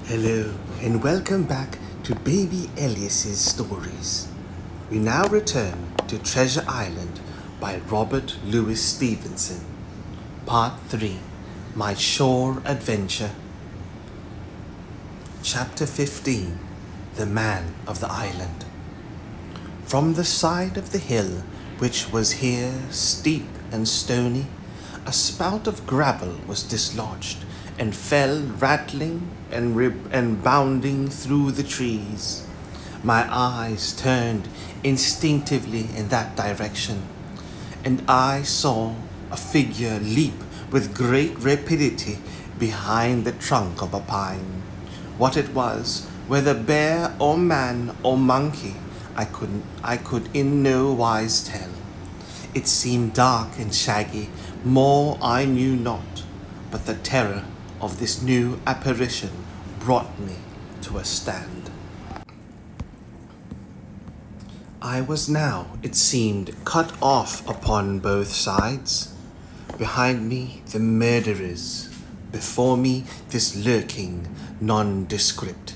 Hello and welcome back to Baby Elias's stories. We now return to Treasure Island by Robert Louis Stevenson. Part 3, My Shore Adventure. Chapter 15, The Man of the Island. From the side of the hill, which was here steep and stony, a spout of gravel was dislodged and fell rattling and bounding through the trees. My eyes turned instinctively in that direction, and I saw a figure leap with great rapidity behind the trunk of a pine. What it was, whether bear or man or monkey, I could in no wise tell. It seemed dark and shaggy, more I knew not, but the terror of this new apparition brought me to a stand. I was now, it seemed, cut off upon both sides. Behind me the murderers, before me this lurking nondescript.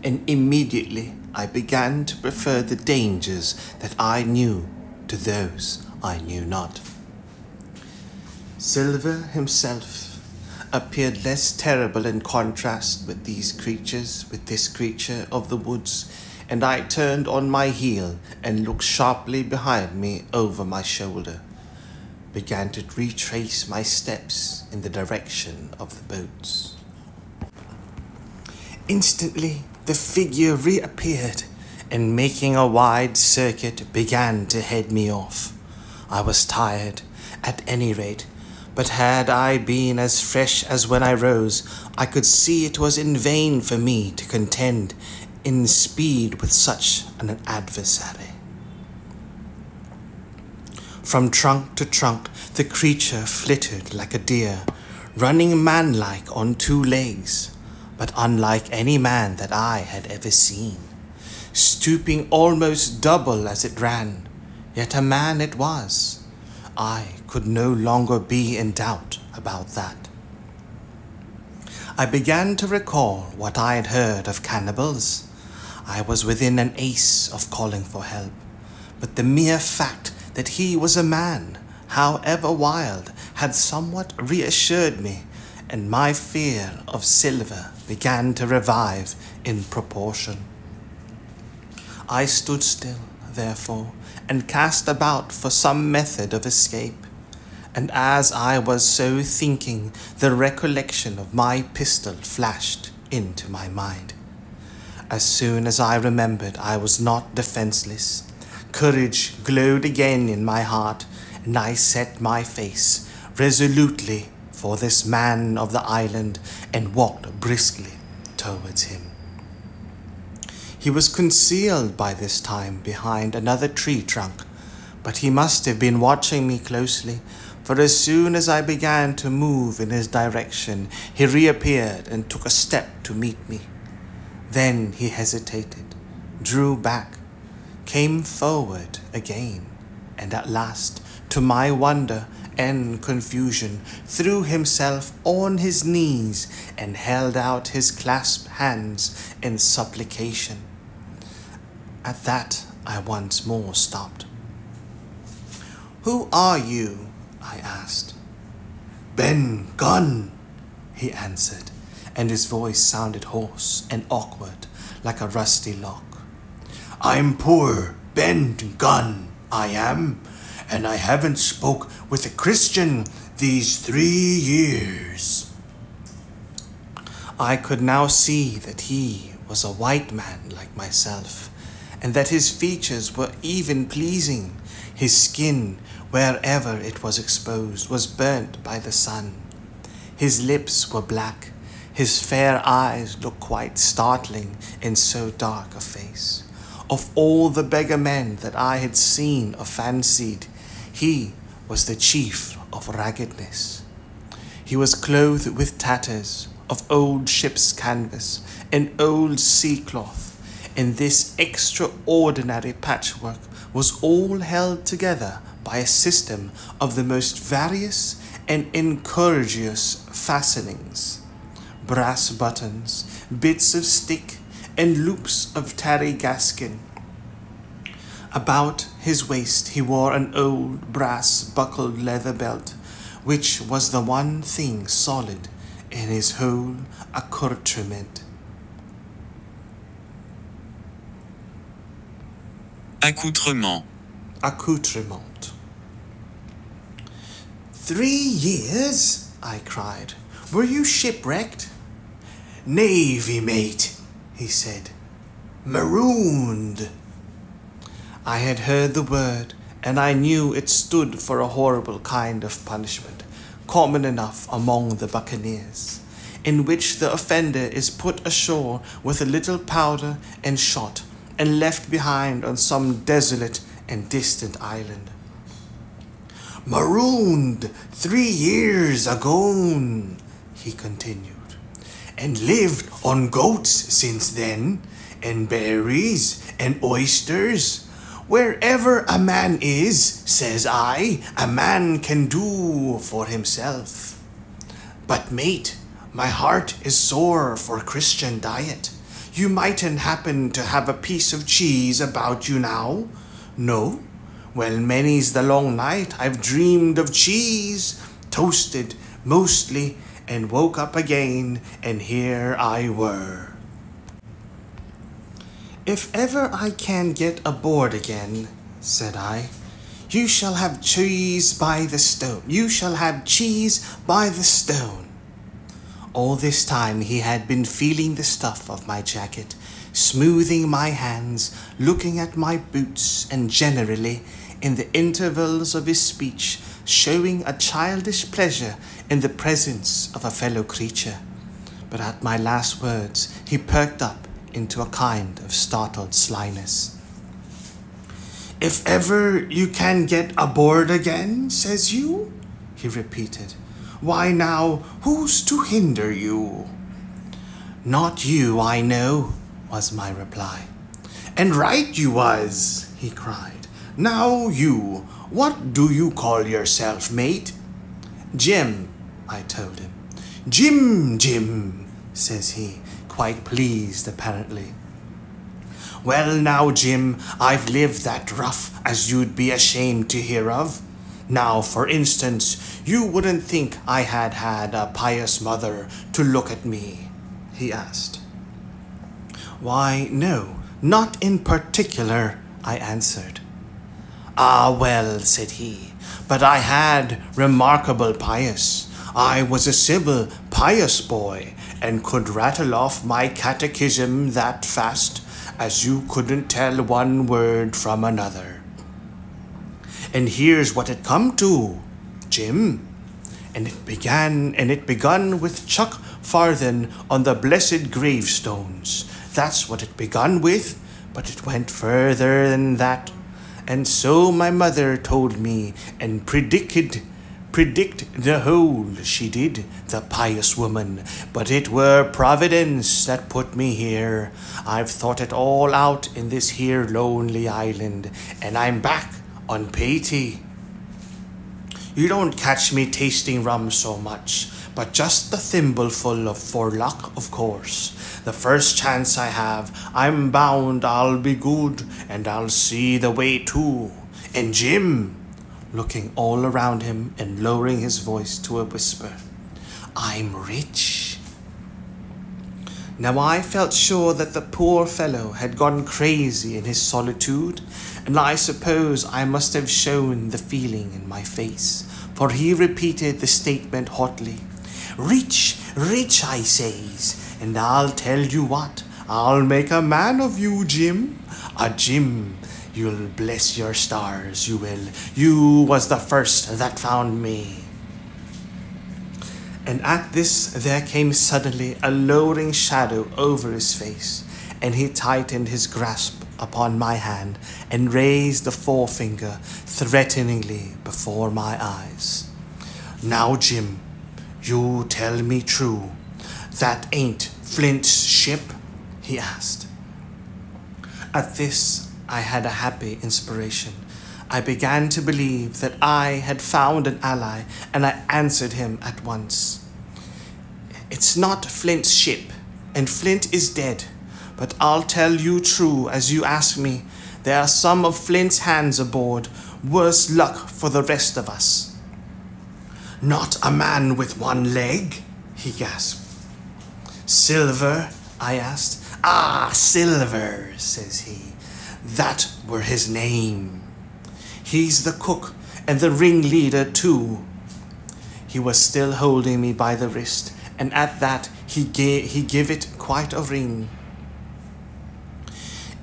And immediately I began to prefer the dangers that I knew to those I knew not. Silver himself appeared less terrible in contrast with this creature of the woods, and I turned on my heel and looked sharply behind me over my shoulder, began to retrace my steps in the direction of the boats. Instantly the figure reappeared, and making a wide circuit began to head me off. I was tired, at any rate, but had I been as fresh as when I rose, I could see it was in vain for me to contend in speed with such an adversary. From trunk to trunk the creature flitted like a deer, running manlike on two legs, but unlike any man that I had ever seen, stooping almost double as it ran. Yet a man it was. I could no longer be in doubt about that. I began to recall what I had heard of cannibals. I was within an ace of calling for help, but the mere fact that he was a man, however wild, had somewhat reassured me, and my fear of Silver began to revive in proportion. I stood still, therefore, and cast about for some method of escape, and as I was so thinking, the recollection of my pistol flashed into my mind. As soon as I remembered I was not defenseless, courage glowed again in my heart, and I set my face resolutely for this man of the island and walked briskly towards him. He was concealed by this time behind another tree trunk, but he must have been watching me closely, for as soon as I began to move in his direction, he reappeared and took a step to meet me. Then he hesitated, drew back, came forward again, and at last, to my wonder and confusion, threw himself on his knees and held out his clasped hands in supplication. At that, I once more stopped. "Who are you?" I asked. "Ben Gunn," he answered, and his voice sounded hoarse and awkward, like a rusty lock. "I'm poor Ben Gunn, I am, and I haven't spoke with a Christian these 3 years." I could now see that he was a white man like myself, and that his features were even pleasing. His skin, wherever it was exposed, was burnt by the sun. His lips were black. His fair eyes looked quite startling in so dark a face. Of all the beggar men that I had seen or fancied, he was the chief of raggedness. He was clothed with tatters of old ship's canvas and old sea cloth, and this extraordinary patchwork was all held together by a system of the most various and incongruous fastenings. brass buttons, bits of stick, and loops of tarry gaskin. About his waist he wore an old brass buckled leather belt, which was the one thing solid in his whole accoutrement. Accoutrement. Accoutrement. 3 years? I cried. Were you shipwrecked? Navy, mate, he said. Marooned. I had heard the word, and I knew it stood for a horrible kind of punishment, common enough among the buccaneers, in which the offender is put ashore with a little powder and shot, and left behind on some desolate and distant island. Marooned 3 years ago, he continued, and lived on goats since then, and berries and oysters. Wherever a man is, says I, a man can do for himself. But mate, my heart is sore for Christian diet. You mightn't happen to have a piece of cheese about you now? No? Well, many's the long night I've dreamed of cheese, toasted mostly, and woke up again, and here I were. If ever I can get aboard again, said I, you shall have cheese by the stone. You shall have cheese by the stone. All this time he had been feeling the stuff of my jacket, smoothing my hands, looking at my boots, and generally, in the intervals of his speech, showing a childish pleasure in the presence of a fellow creature. But at my last words he perked up into a kind of startled slyness. If ever you can get aboard again, says you, he repeated. Why now, who's to hinder you? Not you, I know, was my reply. And right you was, he cried. Now you, what do you call yourself, mate? Jim, I told him. Jim, says he, quite pleased apparently. Well now, Jim, I've lived that rough as you'd be ashamed to hear of. Now, for instance, you wouldn't think I had had a pious mother to look at me, he asked. Why, no, not in particular, I answered. Ah, well, said he, but I had remarkable pious. I was a civil, pious boy, and could rattle off my catechism that fast as you couldn't tell one word from another. And here's what it come to, Jim. And it begun with Chuck Farthen on the blessed gravestones. That's what it begun with, but it went further than that. And so my mother told me, and predict the whole, she did, the pious woman. But it were Providence that put me here. I've thought it all out in this here lonely island, and I'm back on payty. You don't catch me tasting rum so much, but just the thimbleful of forelock, of course. The first chance I have, I'm bound I'll be good, and I'll see the way too. And Jim, looking all around him and lowering his voice to a whisper, I'm rich. Now I felt sure that the poor fellow had gone crazy in his solitude, and I suppose I must have shown the feeling in my face, for he repeated the statement hotly. Rich, I says, and I'll tell you what, I'll make a man of you, Jim. Jim, you'll bless your stars, you will. You was the first that found me. And at this there came suddenly a lowering shadow over his face, and he tightened his grasp upon my hand and raised the forefinger threateningly before my eyes. Now, Jim, you tell me true. That ain't Flint's ship? He asked. At this, I had a happy inspiration. I began to believe that I had found an ally, and I answered him at once. It's not Flint's ship, and Flint is dead. But I'll tell you true as you ask me, there are some of Flint's hands aboard, worse luck for the rest of us. Not a man with one leg, he gasped. Silver, I asked. Ah, Silver, says he. That were his name. He's the cook and the ringleader too. He was still holding me by the wrist, and at that he gave it quite a ring.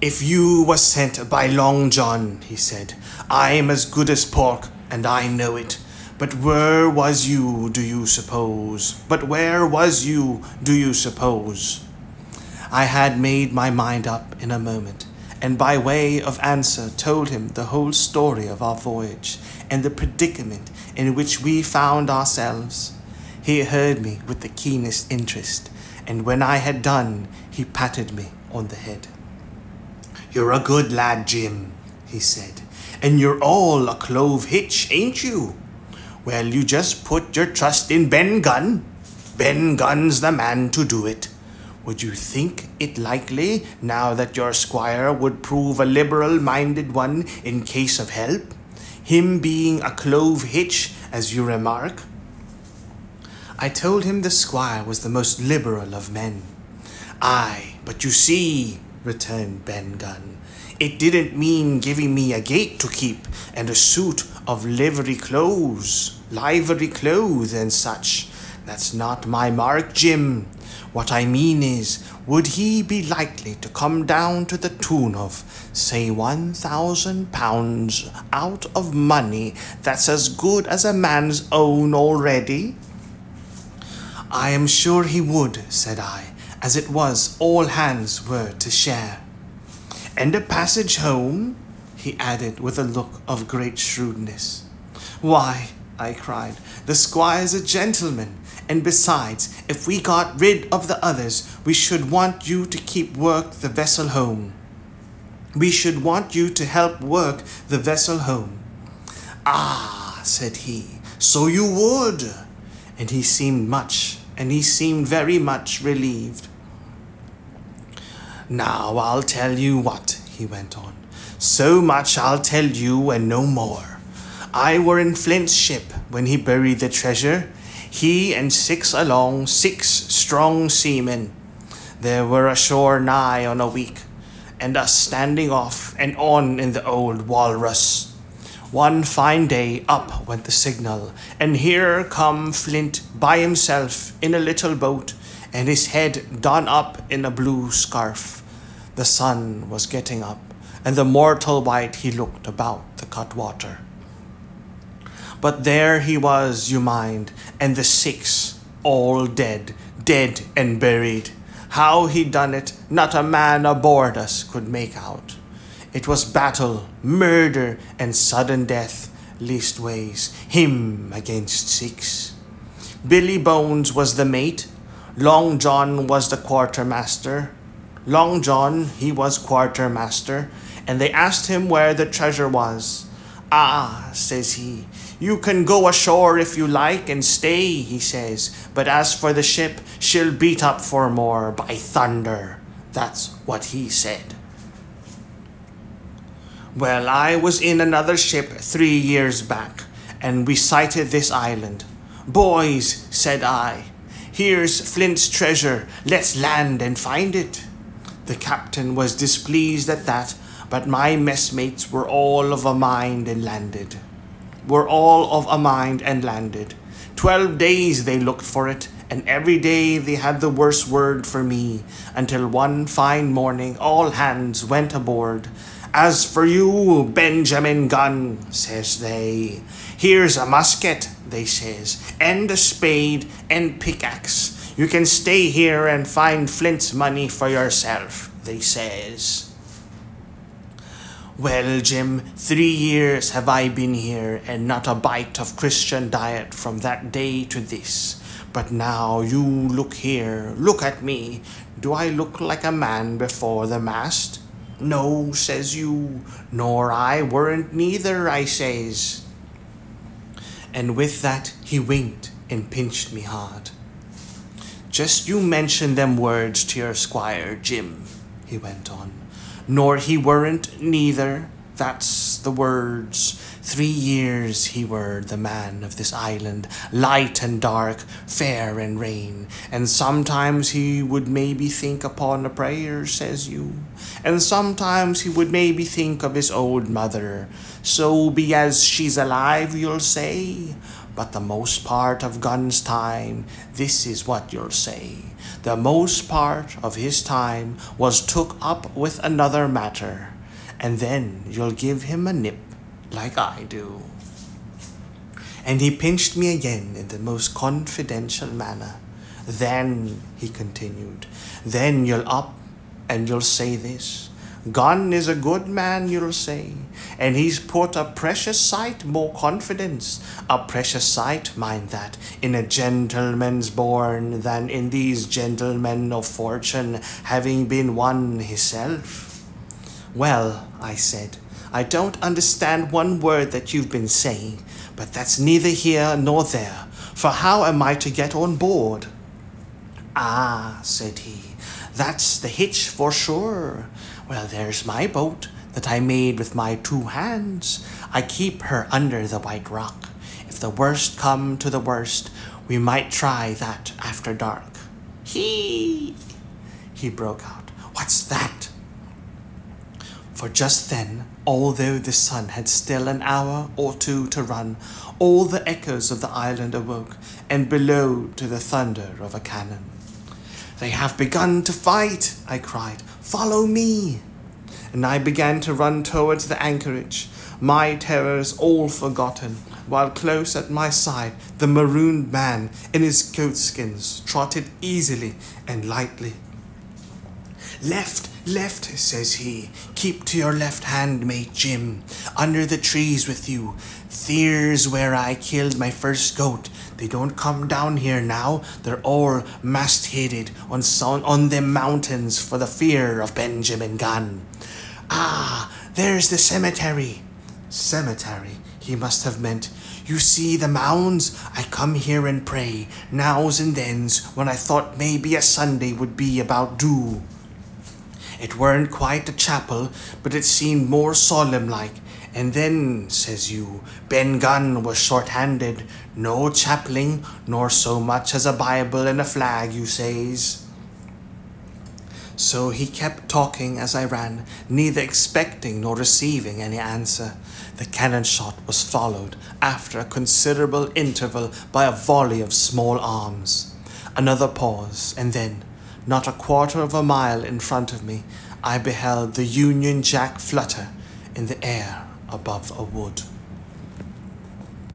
If you was sent by Long John, he said, I'm as good as pork, and I know it. But where was you, do you suppose? I had made my mind up in a moment, and by way of answer told him the whole story of our voyage, and the predicament in which we found ourselves. He heard me with the keenest interest, and when I had done, he patted me on the head. You're a good lad, Jim, he said, and you're all a clove hitch, ain't you? Well, you just put your trust in Ben Gunn. Ben Gunn's the man to do it. Would you think it likely, now that your squire would prove a liberal-minded one in case of help? Him being a clove hitch, as you remark? I told him the squire was the most liberal of men. Aye, but you see, returned Ben Gunn, it didn't mean giving me a gate to keep and a suit of livery clothes and such. That's not my mark, Jim. What I mean is, would he be likely to come down to the tune of, say, £1,000 out of money that's as good as a man's own already? I am sure he would, said I, as it was all hands were to share. And a passage home? He added with a look of great shrewdness. Why, I cried, the squire's a gentleman, and besides, if we got rid of the others, we should want you to keep work the vessel home. We should want you to help work the vessel home. Ah, said he, so you would. And he seemed very much relieved. Now I'll tell you what, he went on. So much I'll tell you and no more. I were in Flint's ship when he buried the treasure, he and 6 strong seamen. There were ashore nigh on a week, and us standing off and on in the old Walrus. One fine day up went the signal, and here come Flint by himself in a little boat, and his head done up in a blue scarf. The sun was getting up, and the mortal white he looked about the cutwater. But there he was, you mind, and the 6, all dead and buried. How he done it, not a man aboard us could make out. It was battle, murder, and sudden death, leastways, him against 6. Billy Bones was the mate, Long John was the quartermaster. Long John, he was quartermaster, and they asked him where the treasure was. Ah, says he, you can go ashore if you like and stay, he says, but as for the ship, she'll beat up for more, by thunder. That's what he said. Well, I was in another ship 3 years back, and we sighted this island. Boys, said I, here's Flint's treasure, let's land and find it. The captain was displeased at that, but my messmates were all of a mind and landed. 12 days they looked for it, and every day they had the worst word for me, until one fine morning all hands went aboard. As for you, Benjamin Gunn, says they, here's a musket, they says, and a spade and pickaxe. You can stay here and find Flint's money for yourself, they says. Well, Jim, 3 years have I been here, and not a bite of Christian diet from that day to this. But now you look here, look at me. Do I look like a man before the mast? No, says you, nor I weren't neither, I says. And with that he winked and pinched me hard. Just you mention them words to your squire, Jim, he went on. Nor he weren't neither, that's the words. 3 years he were the man of this island, light and dark, fair and rain. And sometimes he would maybe think upon a prayer, says you. And sometimes he would maybe think of his old mother. So be as she's alive, you'll say. But the most part of Gun's time, this is what you'll say. The most part of his time was took up with another matter. And then you'll give him a nip, like I do. And he pinched me again in the most confidential manner. Then, he continued, then you'll up and you'll say this. Gun is a good man, you'll say, and he's put a precious sight more confidence, a precious sight, mind that, in a gentleman's born than in these gentlemen of fortune, having been one himself. Well, I said, I don't understand one word that you've been saying, but that's neither here nor there, for how am I to get on board? Ah, said he, that's the hitch for sure. Well, there's my boat that I made with my 2 hands. I keep her under the white rock. If the worst come to the worst, we might try that after dark. He broke out. What's that? For just then, although the sun had still an hour or 2 to run, all the echoes of the island awoke and bellowed to the thunder of a cannon. They have begun to fight, I cried. Follow me. And I began to run towards the anchorage, my terrors all forgotten, while close at my side the marooned man in his goatskins trotted easily and lightly. Left, left, says he. Keep to your left hand, mate Jim. Under the trees with you. There's where I killed my first goat. They don't come down here now. They're all mast-headed on them mountains for the fear of Benjamin Gunn. Ah, there's the cemetery. Cemetery, he must have meant. You see the mounds? I come here and pray, nows and thens, when I thought maybe a Sunday would be about due. It weren't quite a chapel, but it seemed more solemn-like. And then, says you, Ben Gunn was short-handed, no chapeling, nor so much as a Bible and a flag, you says. So he kept talking as I ran, neither expecting nor receiving any answer. The cannon shot was followed, after a considerable interval, by a volley of small arms. Another pause, and then, not a quarter of a mile in front of me, I beheld the Union Jack flutter in the air above a wood.